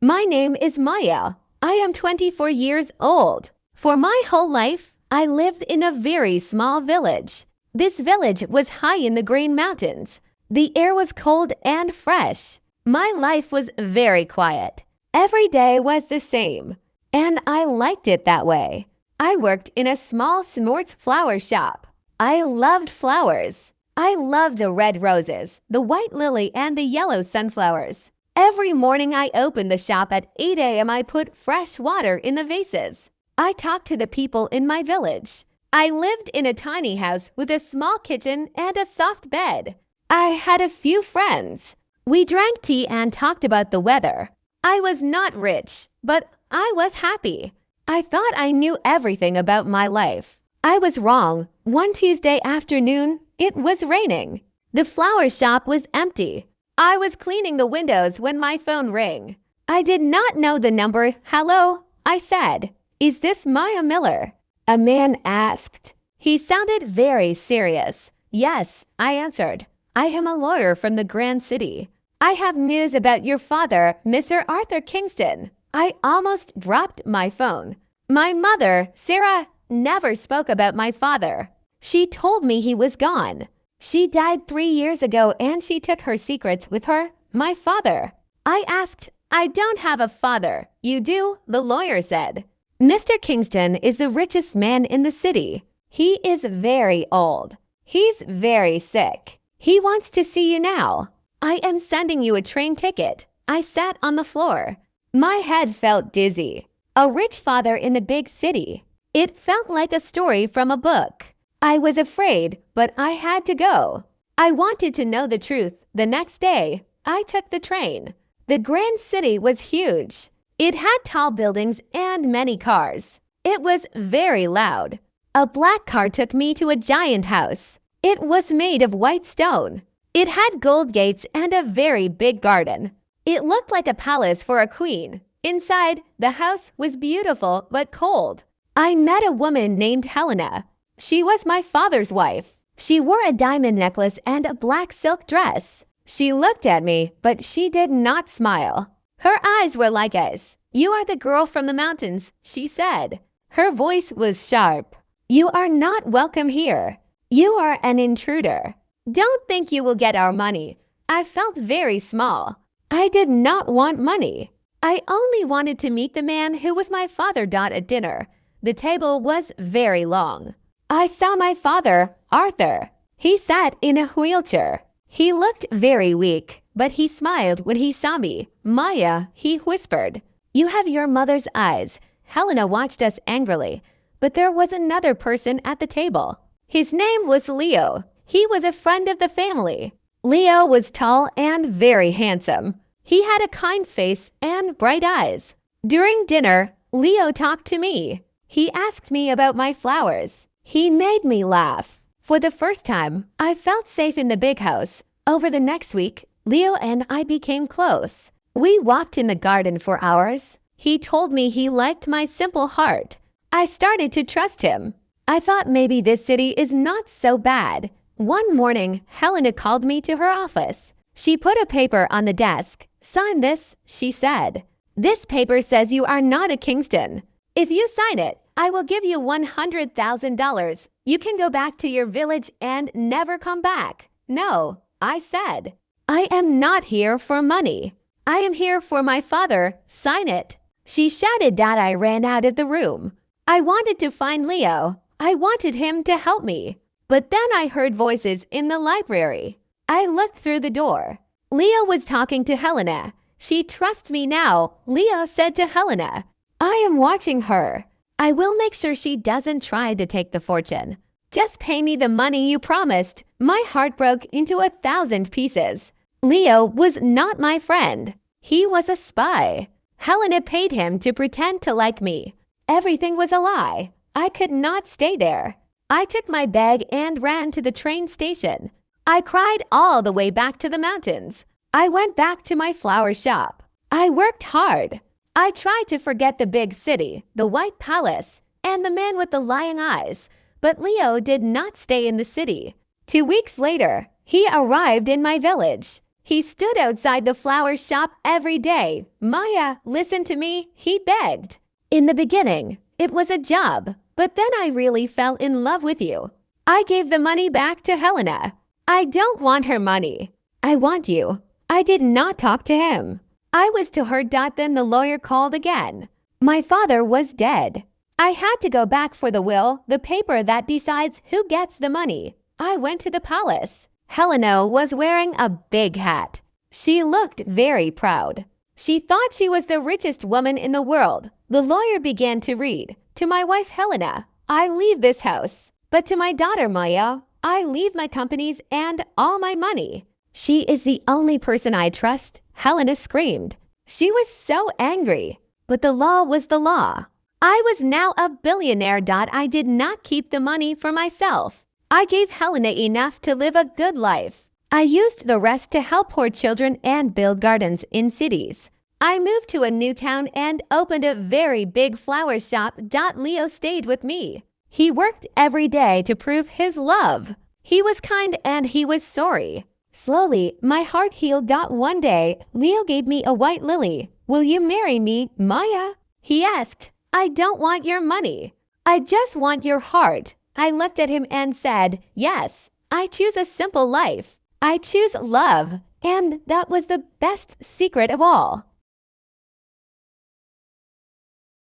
My name is Maya. I am 24 years old. For my whole life, I lived in a very small village. This village was high in the Green Mountains. The air was cold and fresh. My life was very quiet. Every day was the same, and I liked it that way. I worked in a small sports flower shop. I loved flowers. I loved the red roses, the white lily, and the yellow sunflowers. Every morning I opened the shop at 8 a.m. I put fresh water in the vases. I talked to the people in my village. I lived in a tiny house with a small kitchen and a soft bed. I had a few friends. We drank tea and talked about the weather. I was not rich, but I was happy. I thought I knew everything about my life. I was wrong. One Tuesday afternoon, it was raining. The flower shop was empty. I was cleaning the windows when my phone rang. I did not know the number. Hello, I said. Is this Maya Miller? A man asked. He sounded very serious. Yes, I answered. I am a lawyer from the Grand City. I have news about your father, Mr. Arthur Kingston. I almost dropped my phone. My mother, Sarah, never spoke about my father. She told me he was gone. She died 3 years ago and she took her secrets with her, my father. I asked, I don't have a father. You do? The lawyer said. Mr. Kingston is the richest man in the city. He is very old. He's very sick. He wants to see you now. I am sending you a train ticket. I sat on the floor. My head felt dizzy. A rich father in the big city. It felt like a story from a book. I was afraid, but I had to go. I wanted to know the truth. The next day, I took the train. The Grand City was huge. It had tall buildings and many cars. It was very loud. A black car took me to a giant house. It was made of white stone. It had gold gates and a very big garden. It looked like a palace for a queen. Inside, the house was beautiful but cold. I met a woman named Helena. She was my father's wife. She wore a diamond necklace and a black silk dress. She looked at me, but she did not smile. Her eyes were like ice. You are the girl from the mountains, she said. Her voice was sharp. You are not welcome here. You are an intruder. Don't think you will get our money. I felt very small. I did not want money. I only wanted to meet the man who was my father. At dinner. The table was very long. I saw my father, Arthur. He sat in a wheelchair. He looked very weak, but he smiled when he saw me. Maya, he whispered. You have your mother's eyes. Helena watched us angrily, but there was another person at the table. His name was Leo. He was a friend of the family. Leo was tall and very handsome. He had a kind face and bright eyes. During dinner, Leo talked to me. He asked me about my flowers. He made me laugh. For the first time, I felt safe in the big house. Over the next week, Leo and I became close. We walked in the garden for hours. He told me he liked my simple heart. I started to trust him. I thought maybe this city is not so bad. One morning, Helena called me to her office. She put a paper on the desk. Sign this, she said. This paper says you are not a Kingston. If you sign it, I will give you $100,000. You can go back to your village and never come back. No, I said. I am not here for money. I am here for my father. Sign it. She shouted that I ran out of the room. I wanted to find Leo. I wanted him to help me. But then I heard voices in the library. I looked through the door. Leo was talking to Helena. She trusts me now, Leo said to Helena. I am watching her. I will make sure she doesn't try to take the fortune. Just pay me the money you promised. My heart broke into 1,000 pieces. Leo was not my friend. He was a spy. Helena paid him to pretend to like me. Everything was a lie. I could not stay there. I took my bag and ran to the train station. I cried all the way back to the mountains. I went back to my flower shop. I worked hard. I tried to forget the big city, the white palace, and the man with the lying eyes, but Leo did not stay in the city. 2 weeks later, he arrived in my village. He stood outside the flower shop every day. Maya, listen to me, he begged. In the beginning, it was a job, but then I really fell in love with you. I gave the money back to Helena. I don't want her money. I want you. I did not talk to him. I was to her. Then the lawyer called again. My father was dead. I had to go back for the will, the paper that decides who gets the money. I went to the palace. Helena was wearing a big hat. She looked very proud. She thought she was the richest woman in the world. The lawyer began to read. To my wife Helena, I leave this house. But to my daughter Maya, I leave my companies and all my money. She is the only person I trust, Helena screamed. She was so angry. But the law was the law. I was now a billionaire. I did not keep the money for myself. I gave Helena enough to live a good life. I used the rest to help poor children and build gardens in cities. I moved to a new town and opened a very big flower shop. Leo stayed with me. He worked every day to prove his love. He was kind and he was sorry. Slowly, my heart healed. One day, Leo gave me a white lily. Will you marry me, Maya? He asked. I don't want your money. I just want your heart. I looked at him and said, yes, I choose a simple life. I choose love. And that was the best secret of all.